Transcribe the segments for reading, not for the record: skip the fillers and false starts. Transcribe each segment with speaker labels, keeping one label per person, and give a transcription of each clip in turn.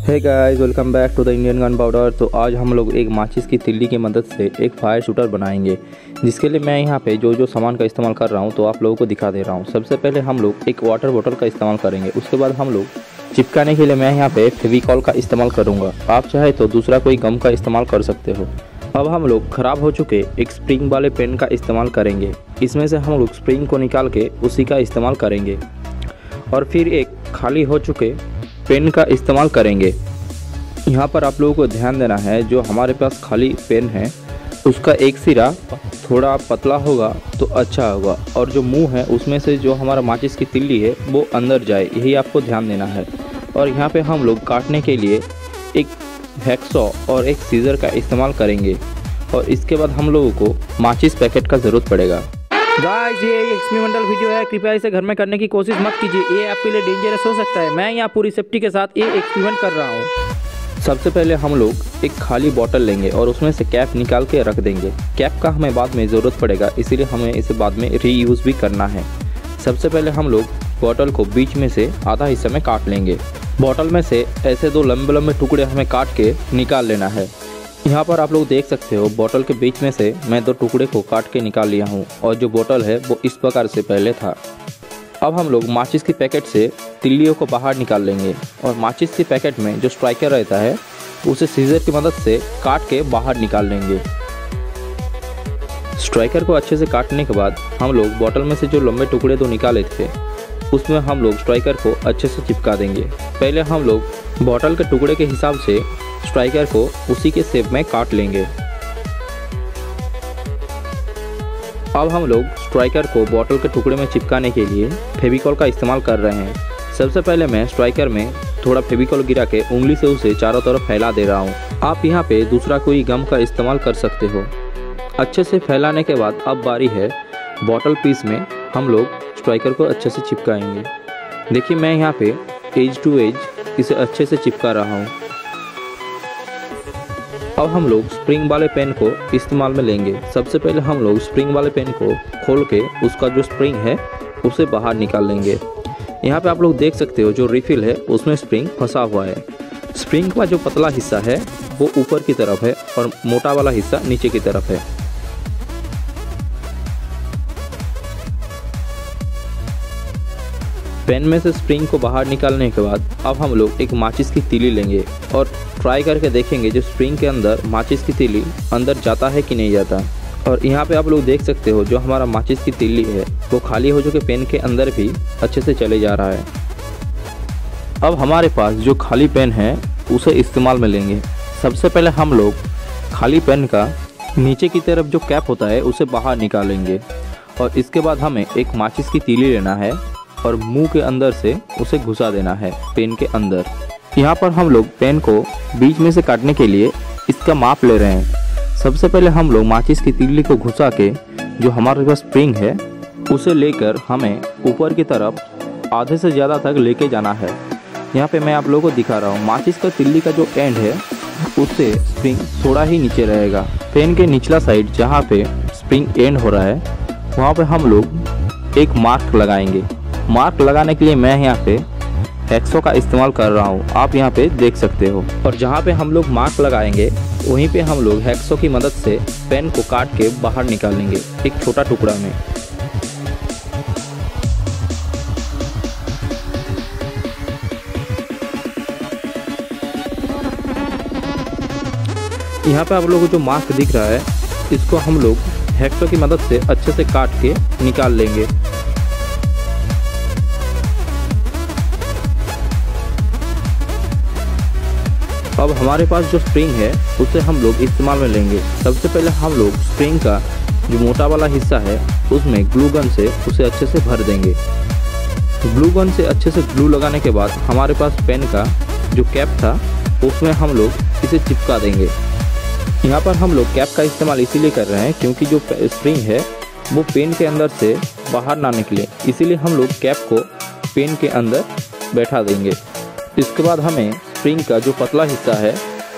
Speaker 1: Hey guys, welcome back to the Indian gunpowder. तो आज हम लोग एक माचिस की तिल्ली की मदद से एक फायर शूटर बनाएंगे, जिसके लिए मैं यहाँ पे जो सामान का इस्तेमाल कर रहा हूँ तो आप लोगों को दिखा दे रहा हूँ। सबसे पहले हम लोग एक वाटर बोतल का इस्तेमाल करेंगे। उसके बाद हम लोग चिपकाने के लिए मैं यहाँ पे फेविकॉल का इस्तेमाल करूँगा। आप चाहे तो दूसरा कोई गम का इस्तेमाल कर सकते हो। अब हम लोग ख़राब हो चुके एक स्प्रिंग वाले पेन का इस्तेमाल करेंगे। इसमें से हम लोग स्प्रिंग को निकाल के उसी का इस्तेमाल करेंगे और फिर एक खाली हो चुके पेन का इस्तेमाल करेंगे। यहाँ पर आप लोगों को ध्यान देना है, जो हमारे पास खाली पेन है उसका एक सिरा थोड़ा पतला होगा तो अच्छा होगा, और जो मुंह है उसमें से जो हमारा माचिस की तिल्ली है वो अंदर जाए, यही आपको ध्यान देना है। और यहाँ पे हम लोग काटने के लिए एक हैक्सॉ और एक सीजर का इस्तेमाल करेंगे, और इसके बाद हम लोगों को माचिस पैकेट का ज़रूरत पड़ेगा। गाइस, ये एक्सपेरिमेंटल वीडियो है, कृपया इसे घर में करने की कोशिश मत कीजिए, ये आपके लिए डेंजरस हो सकता है। मैं यहाँ पूरी सेफ्टी के साथ ये एक्सपेरिमेंट कर रहा हूँ। सबसे पहले हम लोग एक खाली बोतल लेंगे और उसमें से कैप निकाल के रख देंगे। कैप का हमें बाद में ज़रूरत पड़ेगा, इसीलिए हमें इसे बाद में रीयूज़ भी करना है। सबसे पहले हम लोग बोतल को बीच में से आधा हिस्से में काट लेंगे। बोतल में से ऐसे दो लंबे लंबे टुकड़े हमें काट के निकाल लेना है। यहाँ पर आप लोग देख सकते हो, बोतल के बीच में से मैं दो टुकड़े को काट के निकाल लिया हूँ, और जो बोतल है वो इस प्रकार से पहले था। अब हम लोग माचिस की पैकेट से तिल्लियों को बाहर निकाल लेंगे, और माचिस की पैकेट में जो स्ट्राइकर रहता है उसे सीजर की मदद से काट के बाहर निकाल लेंगे। स्ट्राइकर को अच्छे से काटने के बाद हम लोग बोतल में से जो लंबे टुकड़े दो निकाले थे उसमें हम लोग स्ट्राइकर को अच्छे से चिपका देंगे। पहले हम लोग बोतल के टुकड़े के हिसाब से स्ट्राइकर को उसी के शेप में काट लेंगे। अब हम लोग स्ट्राइकर को बोतल के टुकड़े में चिपकाने के लिए फेविकॉल का इस्तेमाल कर रहे हैं। सबसे पहले मैं स्ट्राइकर में थोड़ा फेविकॉल गिरा के उंगली से उसे चारों तरफ फैला दे रहा हूँ। आप यहाँ पे दूसरा कोई गम का इस्तेमाल कर सकते हो। अच्छे से फैलाने के बाद अब बारी है बोतल पीस में हम लोग स्ट्राइकर को अच्छे से चिपकाएंगे। देखिए, मैं यहाँ पे एज टू एज इसे अच्छे से चिपका रहा हूँ। अब हम लोग स्प्रिंग वाले पेन को इस्तेमाल में लेंगे। सबसे पहले हम लोग स्प्रिंग वाले पेन को खोल के उसका जो स्प्रिंग है उसे बाहर निकाल लेंगे। यहाँ पे आप लोग देख सकते हो, जो रिफिल है उसमें स्प्रिंग फंसा हुआ है। स्प्रिंग का जो पतला हिस्सा है वो ऊपर की तरफ है और मोटा वाला हिस्सा नीचे की तरफ है। पेन में से स्प्रिंग को बाहर निकालने के बाद अब हम लोग एक माचिस की तीली लेंगे और ट्राई करके देखेंगे जो स्प्रिंग के अंदर माचिस की तीली अंदर जाता है कि नहीं जाता। और यहाँ पे आप लोग देख सकते हो, जो हमारा माचिस की तीली है वो खाली हो चुके पेन के अंदर भी अच्छे से चले जा रहा है। अब हमारे पास जो खाली पेन है उसे इस्तेमाल में लेंगे। सबसे पहले हम लोग खाली पेन का नीचे की तरफ जो कैप होता है उसे बाहर निकालेंगे, और इसके बाद हमें एक माचिस की तीली लेना है और मुंह के अंदर से उसे घुसा देना है पेन के अंदर। यहाँ पर हम लोग पेन को बीच में से काटने के लिए इसका माप ले रहे हैं। सबसे पहले हम लोग माचिस की तीली को घुसा के जो हमारे पास स्प्रिंग है उसे लेकर हमें ऊपर की तरफ आधे से ज़्यादा तक लेके जाना है। यहाँ पे मैं आप लोगों को दिखा रहा हूँ, माचिस का तीली का जो एंड है उससे स्प्रिंग थोड़ा ही नीचे रहेगा। पेन के निचला साइड जहाँ पे स्प्रिंग एंड हो रहा है वहाँ पे हम लोग एक मार्क लगाएंगे। मार्क लगाने के लिए मैं यहाँ पे हैक्सॉ का इस्तेमाल कर रहा हूँ, आप यहाँ पे देख सकते हो। और जहाँ पे हम लोग मार्क लगाएंगे वहीं पे हम लोग हैक्सॉ की मदद से पेन को काट के बाहर निकालेंगे एक छोटा टुकड़ा में। यहाँ पे आप लोगों को जो मार्क दिख रहा है इसको हम लोग हैक्सॉ की मदद से अच्छे से काट के निकाल लेंगे। अब हमारे पास जो स्प्रिंग है उसे हम लोग इस्तेमाल में लेंगे। सबसे पहले हम लोग स्प्रिंग का जो मोटा वाला हिस्सा है उसमें ग्लू गन से उसे अच्छे से भर देंगे। ग्लू गन से अच्छे से ग्लू लगाने के बाद हमारे पास पेन का जो कैप था उसमें हम लोग इसे चिपका देंगे। यहाँ पर हम लोग कैप का इस्तेमाल इसीलिए कर रहे हैं क्योंकि जो स्प्रिंग है वो पेन के अंदर से बाहर ना निकले, इसीलिए हम लोग कैप को पेन के अंदर बैठा देंगे। इसके बाद हमें स्प्रिंग का जो पतला हिस्सा है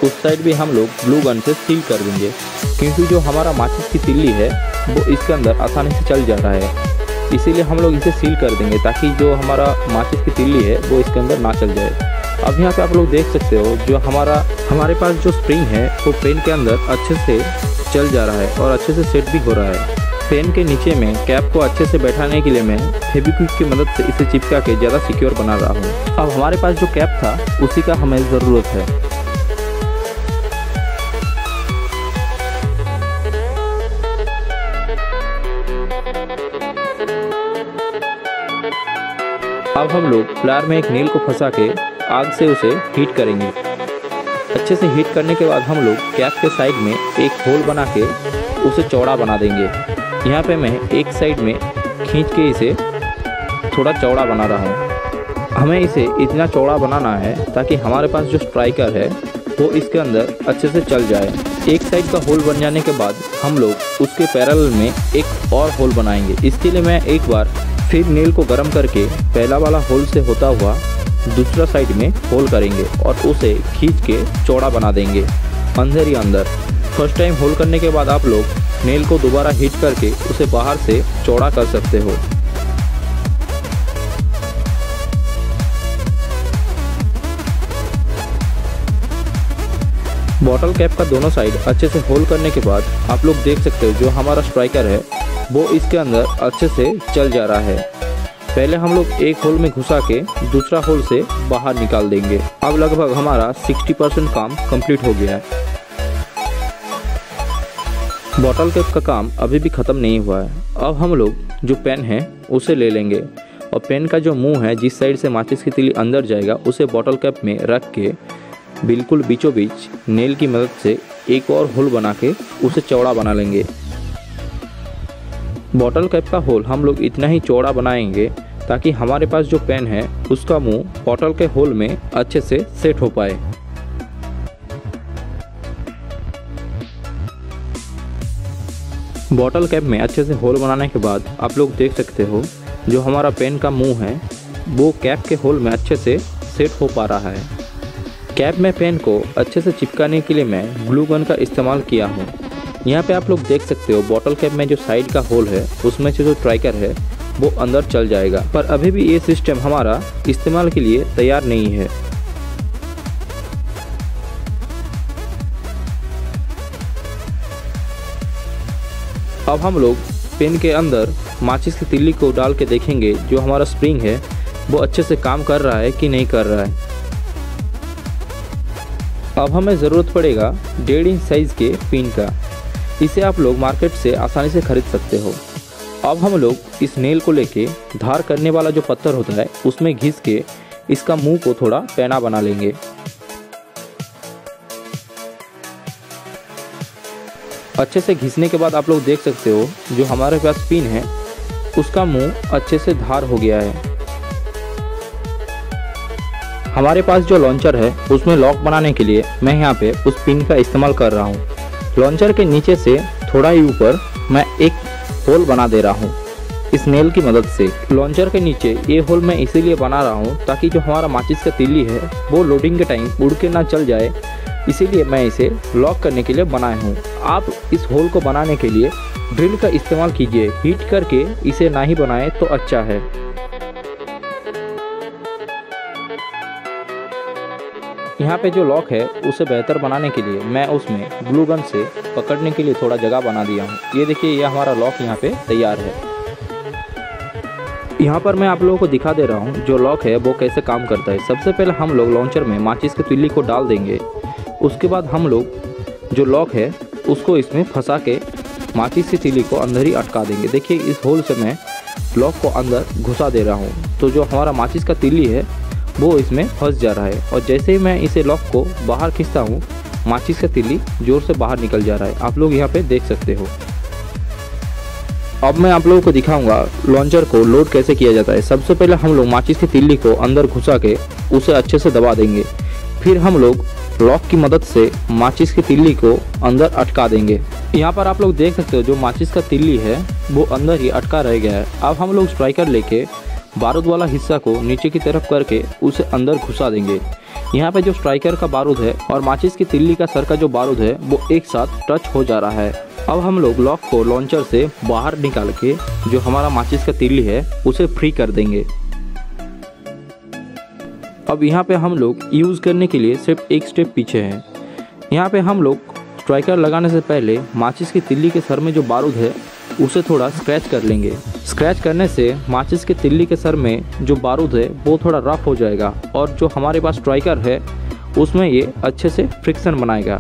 Speaker 1: उस साइड भी हम लोग ग्लू गन से सील कर देंगे, क्योंकि जो हमारा माचिस की तिल्ली है वो इसके अंदर आसानी से चल जा रहा है। इसीलिए हम लोग इसे सील कर देंगे ताकि जो हमारा माचिस की तिल्ली है वो इसके अंदर ना चल जाए। अब यहाँ पे आप लोग देख सकते हो जो हमारे पास जो स्प्रिंग है वो पेन के अंदर अच्छे से चल जा रहा है और अच्छे से सेट भी हो रहा है। पेन के नीचे में कैप को अच्छे से बैठाने के लिए मैं फेविक्विक की मदद से इसे चिपका के ज़्यादा सिक्योर बना रहा हूँ। अब हमारे पास जो कैप था उसी का हमें ज़रूरत है। अब हम लोग प्लायर में एक नील को फंसा के आग से उसे हीट करेंगे। अच्छे से हीट करने के बाद हम लोग कैप के साइड में एक होल बना के उसे चौड़ा बना देंगे। यहाँ पे मैं एक साइड में खींच के इसे थोड़ा चौड़ा बना रहा हूँ। हमें इसे इतना चौड़ा बनाना है ताकि हमारे पास जो स्ट्राइकर है वो इसके अंदर अच्छे से चल जाए। एक साइड का होल बन जाने के बाद हम लोग उसके पैरेलल में एक और होल बनाएंगे। इसके लिए मैं एक बार फिर नील को गर्म करके पहला वाला होल से होता हुआ दूसरा साइड में होल करेंगे और उसे खींच के चौड़ा बना देंगे अंदर ही अंदर। फर्स्ट टाइम होल करने के बाद आप लोग नेल को दोबारा हीट करके उसे बाहर से चौड़ा कर सकते हो। बॉटल कैप का दोनों साइड अच्छे से होल करने के बाद आप लोग देख सकते हो जो हमारा स्ट्राइकर है वो इसके अंदर अच्छे से चल जा रहा है। पहले हम लोग एक होल में घुसा के दूसरा होल से बाहर निकाल देंगे। अब लगभग हमारा 60% काम कंप्लीट हो गया है। बॉटल कैप का काम अभी भी ख़त्म नहीं हुआ है। अब हम लोग जो पेन है उसे ले लेंगे और पेन का जो मुंह है जिस साइड से माचिस की तीली अंदर जाएगा उसे बॉटल कैप में रख के बिल्कुल बीचों बीच नेल की मदद से एक और होल बना के उसे चौड़ा बना लेंगे। बॉटल कैप का होल हम लोग इतना ही चौड़ा बनाएंगे ताकि हमारे पास जो पेन है उसका मुंह बॉटल के होल में अच्छे से सेट हो पाए। बॉटल कैप में अच्छे से होल बनाने के बाद आप लोग देख सकते हो जो हमारा पेन का मुंह है वो कैप के होल में अच्छे से सेट हो पा रहा है। कैप में पेन को अच्छे से चिपकाने के लिए मैं ग्लू गन का इस्तेमाल किया हूँ। यहाँ पे आप लोग देख सकते हो बॉटल कैप में जो साइड का होल है उसमें से जो स्ट्राइकर है वो अंदर चल जाएगा, पर अभी भी ये सिस्टम हमारा इस्तेमाल के लिए तैयार नहीं है। अब हम लोग पेन के अंदर माचिस की तीली को डाल के देखेंगे जो हमारा स्प्रिंग है वो अच्छे से काम कर रहा है कि नहीं कर रहा है। अब हमें ज़रूरत पड़ेगा 1.5 इंच साइज़ के पिन का। इसे आप लोग मार्केट से आसानी से खरीद सकते हो। अब हम लोग इस नेल को लेके धार करने वाला जो पत्थर होता है उसमें घिस के इसका मुंह को थोड़ा पैना बना लेंगे। अच्छे से घिसने के बाद आप लोग देख सकते हो जो हमारे पास पिन है उसका मुंह अच्छे से धार हो गया है। हमारे पास जो लॉन्चर है उसमें लॉक बनाने के लिए मैं यहाँ पे उस पिन का इस्तेमाल कर रहा हूँ। लॉन्चर के नीचे से थोड़ा ही ऊपर मैं एक होल बना दे रहा हूँ इस नेल की मदद से। लॉन्चर के नीचे ये होल मैं इसीलिए बना रहा हूँ ताकि जो हमारा माचिस का तीली है वो लोडिंग के टाइम उड़ के ना चल जाए, इसीलिए मैं इसे लॉक करने के लिए बनाया हूँ। आप इस होल को बनाने के लिए ड्रिल का इस्तेमाल कीजिए, हीट करके इसे ना ही बनाएं तो अच्छा है। यहाँ पे जो लॉक है उसे बेहतर बनाने के लिए मैं उसमें ग्लू गन से पकड़ने के लिए थोड़ा जगह बना दिया हूँ। ये देखिए ये हमारा लॉक यहाँ पे तैयार है। यहाँ पर मैं आप लोगों को दिखा दे रहा हूँ जो लॉक है वो कैसे काम करता है। सबसे पहले हम लोग लॉन्चर में माचिस की तीली को डाल देंगे। उसके बाद हम लोग जो लॉक है उसको इसमें फंसा के माचिस की तीली को अंदर ही अटका देंगे। देखिए इस होल से मैं लॉक को अंदर घुसा दे रहा हूँ तो जो हमारा माचिस का तीली है वो इसमें फंस जा रहा है और जैसे ही मैं इसे लॉक को बाहर खींचता हूँ माचिस का तीली जोर से बाहर निकल जा रहा है। आप लोग यहाँ पे देख सकते हो। अब मैं आप लोगों को दिखाऊंगा लॉन्चर को लोड कैसे किया जाता है। सबसे पहले हम लोग माचिस की तीली को अंदर घुसा के उसे अच्छे से दबा देंगे। फिर हम लोग लॉक की मदद से माचिस की तीली को अंदर अटका देंगे। यहाँ पर आप लोग देख सकते हो जो माचिस का तीली है वो अंदर ही अटका रह गया है। अब हम लोग स्ट्राइकर लेके बारूद वाला हिस्सा को नीचे की तरफ करके उसे अंदर घुसा देंगे। यहाँ पे जो स्ट्राइकर का बारूद है और माचिस की तीली का सर का जो बारूद है वो एक साथ टच हो जा रहा है। अब हम लोग लॉक को लॉन्चर से बाहर निकाल के जो हमारा माचिस का तीली है उसे फ्री कर देंगे। अब यहाँ पे हम लोग यूज़ करने के लिए सिर्फ एक स्टेप पीछे हैं। यहाँ पे हम लोग स्ट्राइकर लगाने से पहले माचिस की तिल्ली के सर में जो बारूद है उसे थोड़ा स्क्रैच कर लेंगे। स्क्रैच करने से माचिस के तिल्ली के सर में जो बारूद है वो थोड़ा रफ हो जाएगा और जो हमारे पास स्ट्राइकर है उसमें ये अच्छे से फ्रिक्शन बनाएगा,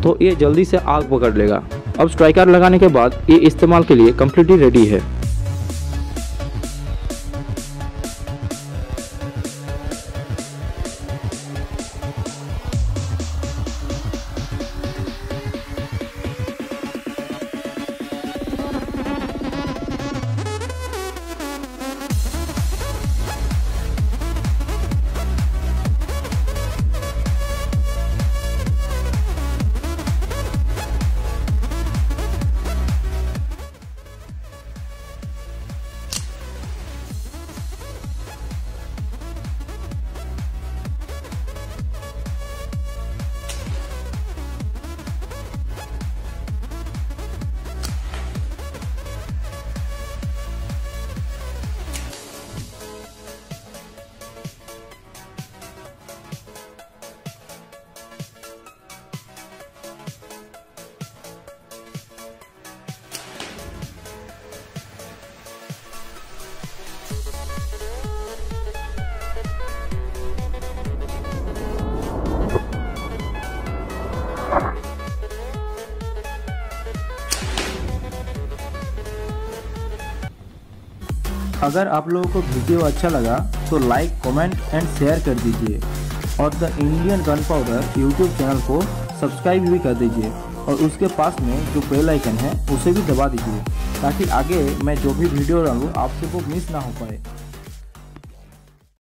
Speaker 1: तो ये जल्दी से आग पकड़ लेगा। अब स्ट्राइकर लगाने के बाद ये इस्तेमाल के लिए कम्प्लीटली रेडी है।
Speaker 2: अगर आप लोगों को वीडियो अच्छा लगा तो लाइक, कमेंट एंड शेयर कर दीजिए और the Indian gun powder YouTube channel को सब्सक्राइब भी कर दीजिए और उसके पास में जो बेल आइकन है उसे भी दबा दीजिए ताकि आगे मैं जो भी वीडियो डालूँ आपसे वो मिस ना हो पाए।